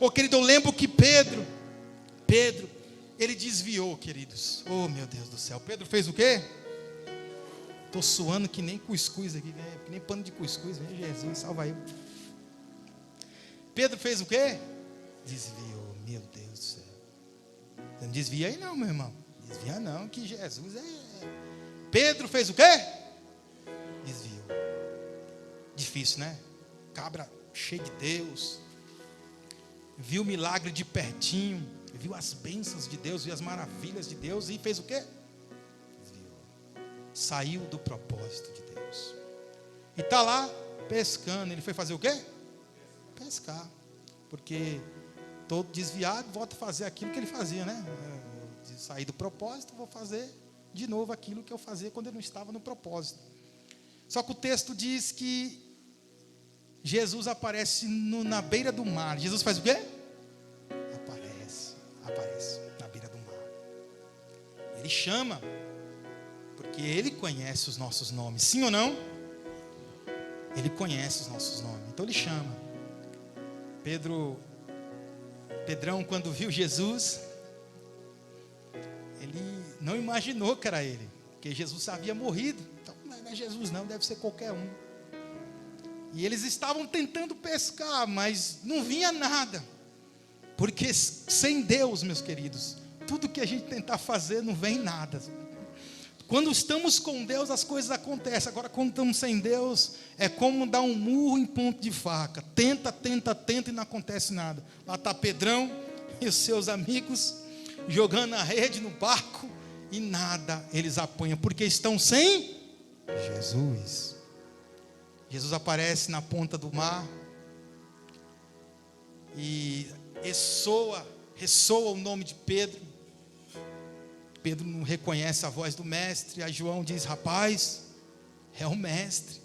Oh, querido, eu lembro que Pedro, ele desviou, queridos. Oh, meu Deus do céu. Pedro fez o quê? Estou suando que nem cuscuz aqui, que nem pano de cuscuz. Jesus, salva eu. Pedro fez o quê? Desviou. Meu Deus do céu. Você não desvia aí não, meu irmão. Desvia não, que Jesus é. Pedro fez o quê? Desviou. Difícil, né? Cabra cheio de Deus. Viu o milagre de pertinho. Viu as bênçãos de Deus, viu as maravilhas de Deus e fez o quê? Desviou. Saiu do propósito de Deus. E está lá pescando. Ele foi fazer o quê? Pescar. Porque todo desviado volta a fazer aquilo que ele fazia, né? Eu saí do propósito, vou fazer de novo aquilo que eu fazia quando eu não estava no propósito. Só que o texto diz que Jesus aparece na beira do mar. Jesus faz o quê? Aparece na beira do mar. Ele chama, porque Ele conhece os nossos nomes. Sim ou não? Ele conhece os nossos nomes. Então Ele chama. Pedrão, quando viu Jesus, ele não imaginou que era ele, porque Jesus havia morrido. Então não é Jesus não, deve ser qualquer um. E eles estavam tentando pescar, mas não vinha nada. Porque sem Deus, meus queridos, tudo que a gente tentar fazer não vem nada. Quando estamos com Deus, as coisas acontecem. Agora, quando estamos sem Deus, é como dar um murro em ponto de faca. Tenta e não acontece nada. Lá está Pedrão e os seus amigos jogando a rede no barco e nada eles apanham, porque estão sem Jesus. Jesus aparece na ponta do mar e ressoa o nome de Pedro. Pedro não reconhece a voz do mestre. Aí João diz: rapaz, é o mestre.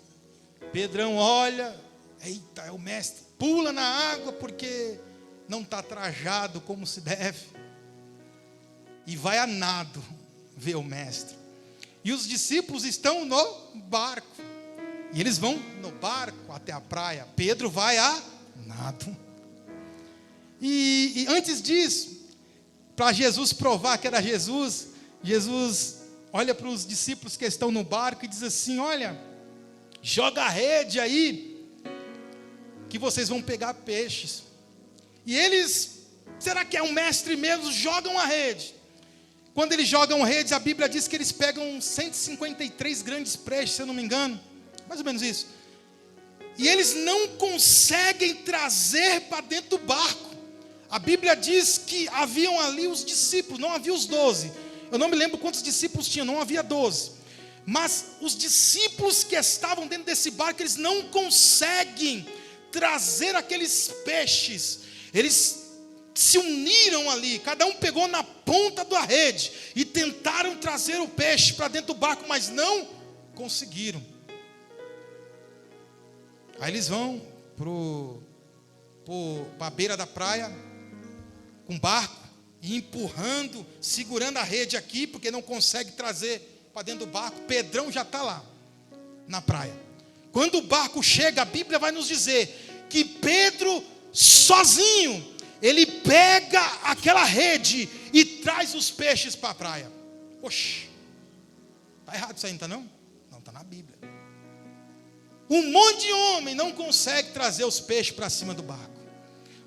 Pedrão olha, eita, é o mestre. Pula na água porque não está trajado como se deve. E vai a nado ver o mestre. E os discípulos estão no barco. E eles vão no barco até a praia. Pedro vai a nado. E antes disso, para Jesus provar que era Jesus, Jesus olha para os discípulos que estão no barco e diz assim: olha, joga a rede aí, que vocês vão pegar peixes. E eles, será que é um mestre mesmo? Jogam a rede. Quando eles jogam redes, a Bíblia diz que eles pegam 153 grandes peixes, se eu não me engano, mais ou menos isso. E eles não conseguem trazer para dentro do barco. A Bíblia diz que haviam ali os discípulos, não havia os 12. Eu não me lembro quantos discípulos tinham, não havia 12. Mas os discípulos que estavam dentro desse barco, eles não conseguem trazer aqueles peixes. Eles se uniram ali, cada um pegou na ponta da rede e tentaram trazer o peixe para dentro do barco, mas não conseguiram. Aí eles vão para a beira da praia com o barco, e empurrando, segurando a rede aqui, porque não consegue trazer para dentro do barco. Pedrão já está lá na praia. Quando o barco chega, a Bíblia vai nos dizer que Pedro sozinho, ele pega aquela rede e traz os peixes para a praia. Oxe, está errado isso aí, não está não? Não, está na Bíblia. Um monte de homem não consegue trazer os peixes para cima do barco.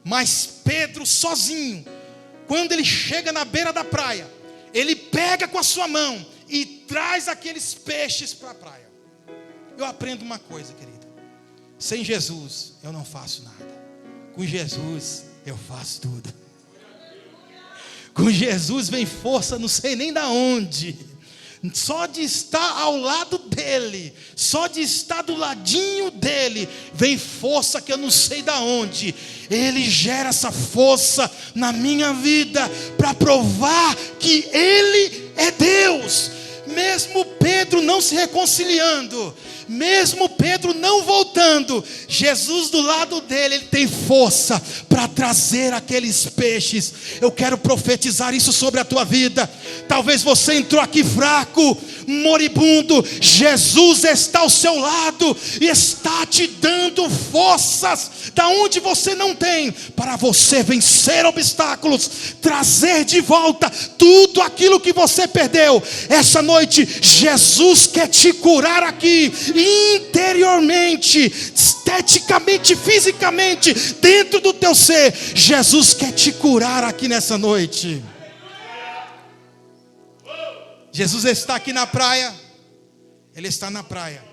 Mas Pedro sozinho, quando ele chega na beira da praia, ele pega com a sua mão e traz aqueles peixes para a praia. Eu aprendo uma coisa, querida: sem Jesus eu não faço nada. Com Jesus eu faço tudo. Com Jesus vem força, não sei nem da onde. Só de estar ao lado dele, só de estar do ladinho dele, vem força que eu não sei da onde. Ele gera essa força na minha vida para provar que ele é Deus. Mesmo Pedro não se reconciliando, mesmo Pedro não voltando, Jesus do lado dele, ele tem força para trazer aqueles peixes. Eu quero profetizar isso sobre a tua vida. Talvez você entrou aqui fraco, moribundo. Jesus está ao seu lado e está te dando forças da onde você não tem, para você vencer obstáculos, trazer de volta tudo aquilo que você perdeu. Essa noite Jesus quer te curar aqui, interiormente, esteticamente, fisicamente, dentro do teu ser. Jesus quer te curar aqui nessa noite. Jesus está aqui na praia. Ele está na praia.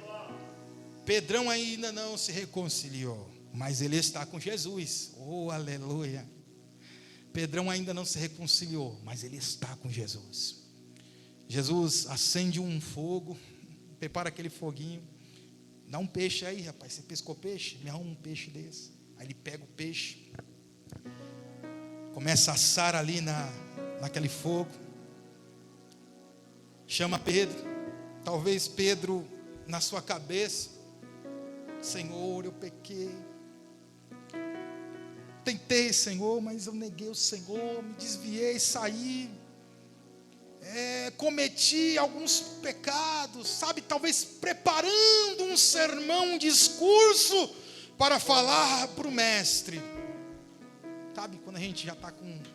Pedrão ainda não se reconciliou, mas ele está com Jesus. Oh, aleluia. Pedrão ainda não se reconciliou, mas ele está com Jesus. Jesus acende um fogo, prepara aquele foguinho. Dá um peixe aí, rapaz. Você pescou peixe? Me arruma um peixe desse. Aí ele pega o peixe, começa a assar ali naquele fogo. Chama Pedro. Talvez Pedro, na sua cabeça: Senhor, eu pequei. Tentei, Senhor, mas eu neguei o Senhor, me desviei, saí. Cometi alguns pecados, sabe? Talvez preparando um sermão, um discurso para falar para o mestre. Sabe, quando a gente já está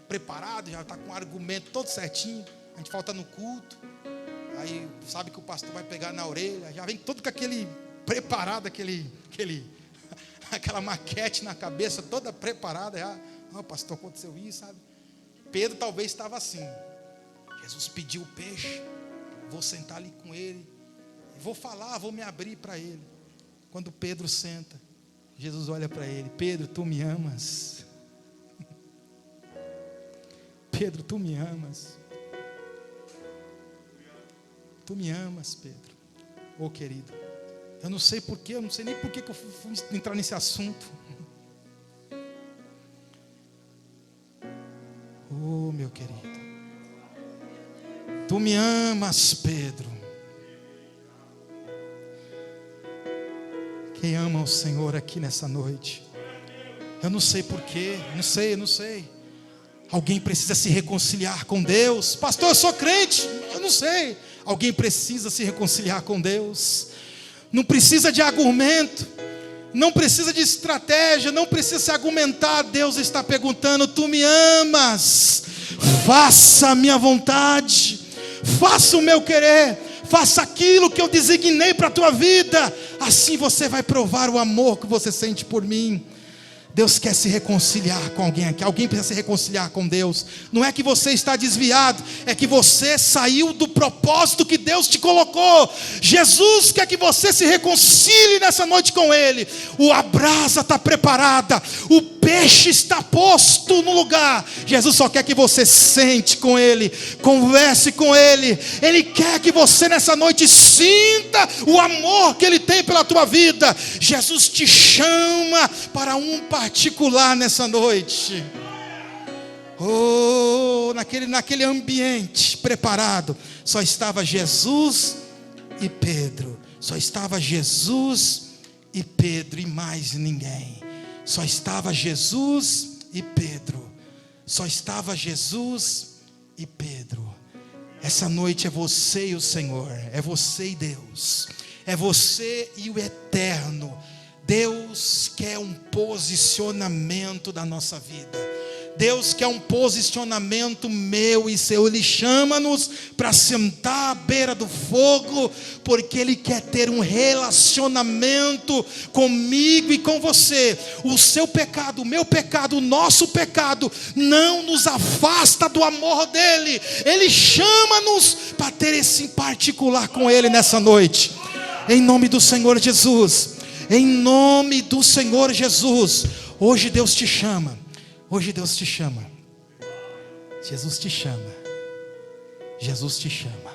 preparado, já está com o argumento todo certinho, a gente falta no culto, aí sabe que o pastor vai pegar na orelha, já vem todo com aquele preparado, aquela maquete na cabeça, toda preparada, já, pastor, aconteceu isso, sabe? Pedro talvez estava assim. Jesus pediu o peixe, vou sentar ali com ele, vou falar, vou me abrir para ele. Quando Pedro senta, Jesus olha para ele: Pedro, tu me amas? Pedro, tu me amas? Tu me amas, Pedro? Oh, querido, eu não sei porquê, eu não sei nem porquê que eu fui entrar nesse assunto. Oh, meu querido, tu me amas, Pedro? Quem ama o Senhor aqui nessa noite? Eu não sei porquê, eu não sei. Alguém precisa se reconciliar com Deus. Pastor, eu sou crente. Eu não sei. Alguém precisa se reconciliar com Deus. Não precisa de argumento, não precisa de estratégia, não precisa se argumentar. Deus está perguntando: tu me amas? Faça a minha vontade, faça o meu querer, faça aquilo que eu designei para a tua vida. Assim você vai provar o amor que você sente por mim. Deus quer se reconciliar com alguém aqui. Alguém precisa se reconciliar com Deus. Não é que você está desviado, é que você saiu do propósito que Deus te colocou. Jesus quer que você se reconcilie nessa noite com Ele. A brasa está preparada, o peixe está posto no lugar. Jesus só quer que você sente com Ele, converse com Ele. Ele quer que você nessa noite sinta o amor que Ele tem pela tua vida. Jesus te chama para um particular nessa noite. Oh, naquele ambiente preparado, só estava Jesus e Pedro. Só estava Jesus e Pedro e mais ninguém. Só estava Jesus e Pedro. Só estava Jesus e Pedro. Essa noite é você e o Senhor. É você e Deus. É você e o Eterno. Deus quer um posicionamento da nossa vida. Deus quer um posicionamento meu e seu. Ele chama-nos para sentar à beira do fogo, porque Ele quer ter um relacionamento comigo e com você. O seu pecado, o meu pecado, o nosso pecado não nos afasta do amor dEle. Ele chama-nos para ter esse particular com Ele nessa noite. Em nome do Senhor Jesus. Em nome do Senhor Jesus. Hoje Deus te chama. Hoje Deus te chama. Jesus te chama. Jesus te chama.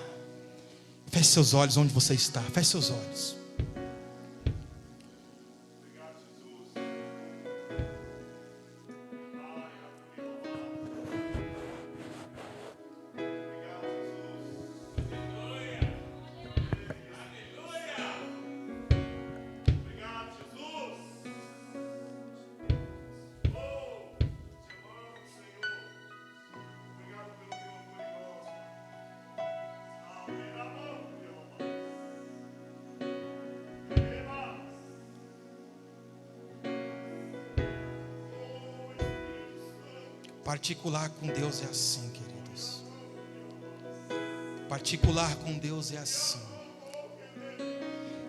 Feche seus olhos onde você está. Feche seus olhos. Particular com Deus é assim, queridos. Particular com Deus é assim.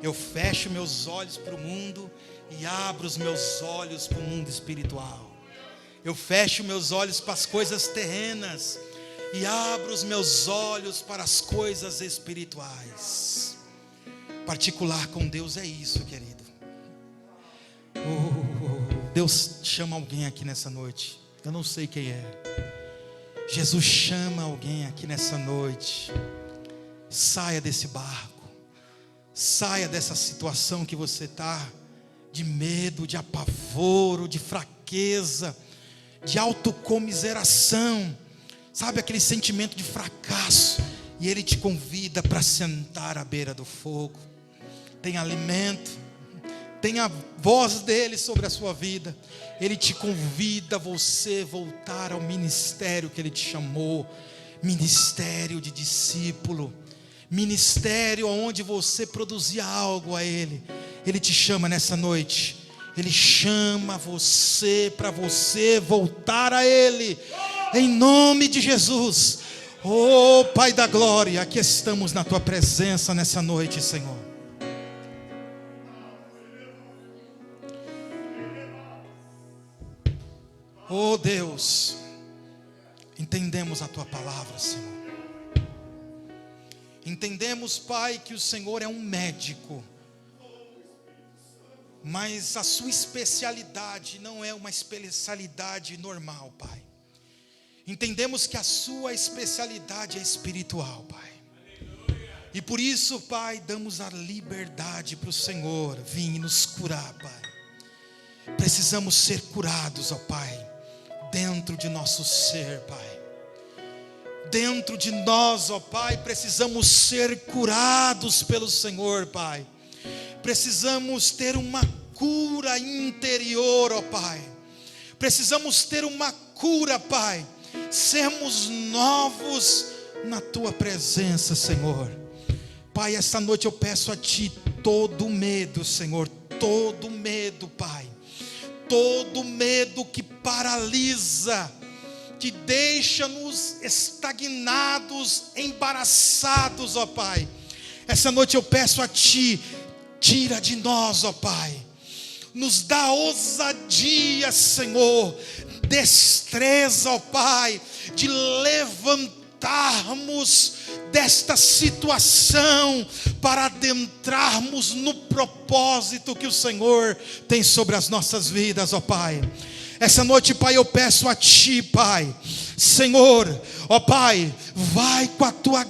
Eu fecho meus olhos para o mundo e abro os meus olhos para o mundo espiritual. Eu fecho meus olhos para as coisas terrenas e abro os meus olhos para as coisas espirituais. Particular com Deus é isso, querido. Deus chama alguém aqui nessa noite. Eu não sei quem é. Jesus chama alguém aqui nessa noite. Saia desse barco. Saia dessa situação que você está, de medo, de apavoro, de fraqueza, de autocomiseração. Sabe aquele sentimento de fracasso? E Ele te convida para sentar à beira do fogo. Tem alimento, tem a voz dEle sobre a sua vida. Ele te convida a você voltar ao ministério que Ele te chamou. Ministério de discípulo. Ministério onde você produzia algo a Ele. Ele te chama nessa noite. Ele chama você para você voltar a Ele. Em nome de Jesus. Oh Pai da glória, aqui estamos na Tua presença nessa noite, Senhor. Oh Deus, entendemos a Tua palavra, Senhor. Entendemos, Pai, que o Senhor é um médico, mas a Sua especialidade não é uma especialidade normal, Pai. Entendemos que a Sua especialidade é espiritual, Pai. E por isso, Pai, damos a liberdade para o Senhor vir nos curar, Pai. Precisamos ser curados, ó Pai, dentro de nosso ser, Pai. Dentro de nós, ó Pai, precisamos ser curados pelo Senhor, Pai. Precisamos ter uma cura interior, ó Pai. Precisamos ter uma cura, Pai. Sermos novos na Tua presença, Senhor. Pai, esta noite eu peço a Ti todo medo, Senhor. Todo medo, Pai. Todo medo que paralisa, que deixa-nos estagnados, embaraçados, ó Pai. Essa noite eu peço a Ti, tira de nós, ó Pai. Nos dá ousadia, Senhor, destreza, ó Pai, de levantarmos desta situação para adentrarmos no propósito que o Senhor tem sobre as nossas vidas, ó Pai. Essa noite, Pai, eu peço a Ti, Pai, Senhor, ó Pai, vai com a Tua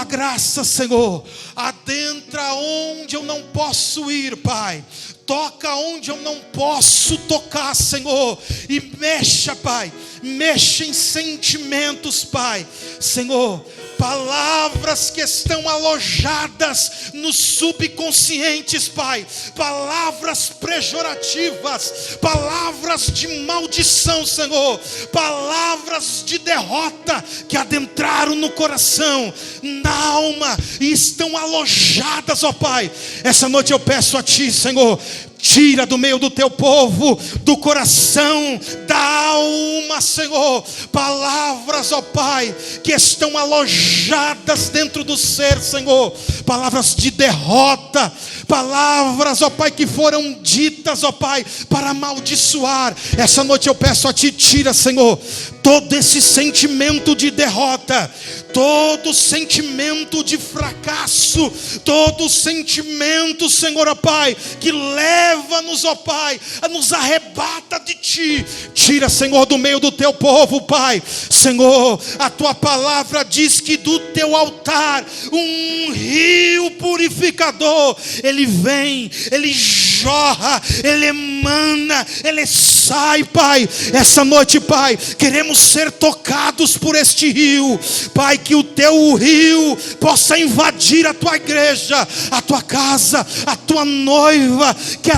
graça, Senhor, adentra onde eu não posso ir, Pai, toca onde eu não posso tocar, Senhor, e mexa, Pai, mexa em sentimentos, Pai, Senhor, palavras que estão alojadas nos subconscientes, Pai, palavras pejorativas, palavras de maldição, Senhor, palavras de derrota que adentraram no coração, na alma e estão alojadas, ó Pai. Essa noite eu peço a Ti, Senhor, tira do meio do Teu povo, do coração, da alma, Senhor, palavras, ó Pai, que estão alojadas dentro do ser, Senhor, palavras de derrota, palavras, ó Pai, que foram ditas, ó Pai, para amaldiçoar. Essa noite eu peço a Ti, tira, Senhor, todo esse sentimento de derrota, todo sentimento de fracasso, todo sentimento, Senhor, ó Pai, que leva-nos, ó Pai, nos arrebata de Ti. Tira, Senhor, do meio do Teu povo, Pai. Senhor, a Tua palavra diz que do Teu altar um rio purificador, ele vem, ele jorra, ele emana, ele sai, Pai. Essa noite, Pai, queremos ser tocados por este rio, Pai, que o Teu rio possa invadir a Tua igreja, a Tua casa, a Tua noiva, que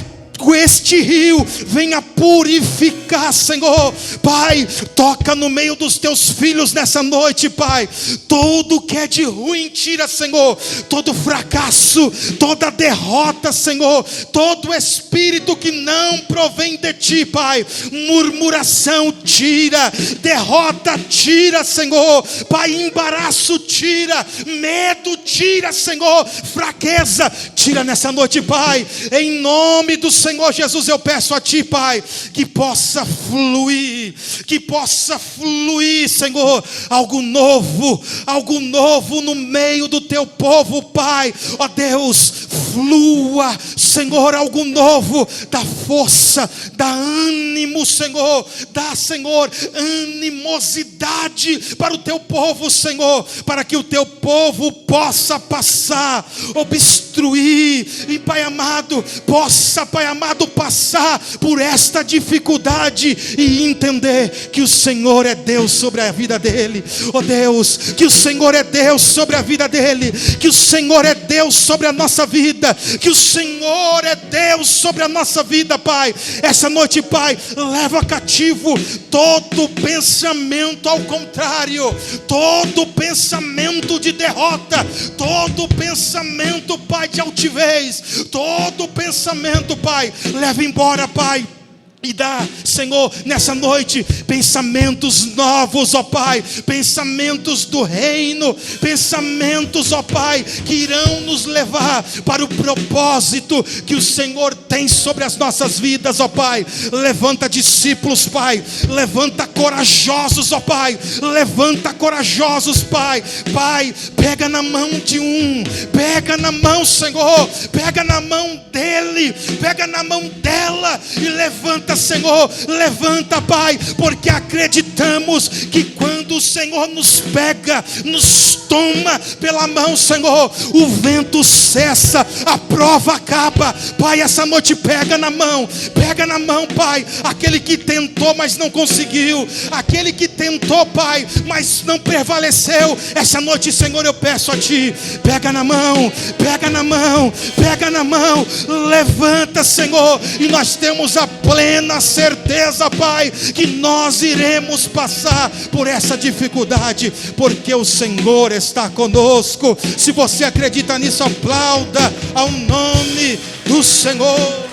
este rio venha purificar, Senhor. Pai, toca no meio dos Teus filhos nessa noite, Pai. Tudo que é de ruim tira, Senhor. Todo fracasso, toda derrota, Senhor. Todo espírito que não provém de Ti, Pai. Murmuração tira, derrota tira, Senhor. Pai, embaraço tira, medo tira, Senhor. Fraqueza tira nessa noite, Pai. Em nome do Senhor Jesus, eu peço a Ti, Pai, que possa fluir, Senhor, algo novo no meio do Teu povo, Pai. Ó Deus, flua, Senhor, algo novo, dá força, dá ânimo, Senhor, dá, Senhor, animosidade para o Teu povo, Senhor, para que o Teu povo possa passar, obstruir, e Pai amado, possa, Pai amado, passar por esta dificuldade e entender que o Senhor é Deus sobre a vida dele. Oh Deus, que o Senhor é Deus sobre a vida dele, que o Senhor é Deus sobre a nossa vida, que o Senhor é Deus sobre a nossa vida, Pai. Essa noite, Pai, leva cativo todo pensamento ao contrário, todo pensamento de derrota, todo pensamento, Pai, de altivez, todo pensamento, Pai, leva embora, Pai. E dá, Senhor, nessa noite, pensamentos novos, ó Pai, pensamentos do reino, pensamentos, ó Pai, que irão nos levar para o propósito que o Senhor tem sobre as nossas vidas, ó Pai. Levanta discípulos, Pai, levanta corajosos, ó Pai, levanta corajosos, Pai. Pai, pega na mão de um, pega na mão, Senhor, pega na mão dele, pega na mão dela e levanta, Senhor, levanta, Pai, porque acreditamos que quando o Senhor nos pega, nos toma pela mão, Senhor, o vento cessa, a prova acaba. Pai, essa noite pega na mão, Pai, aquele que tentou, mas não conseguiu, aquele que tentou, Pai, mas não prevaleceu. Essa noite, Senhor, eu peço a Ti, pega na mão, levanta, Senhor, e nós temos a plena certeza, Pai, que nós iremos passar por essa dificuldade, porque o Senhor está conosco. Se você acredita nisso, aplauda ao nome do Senhor.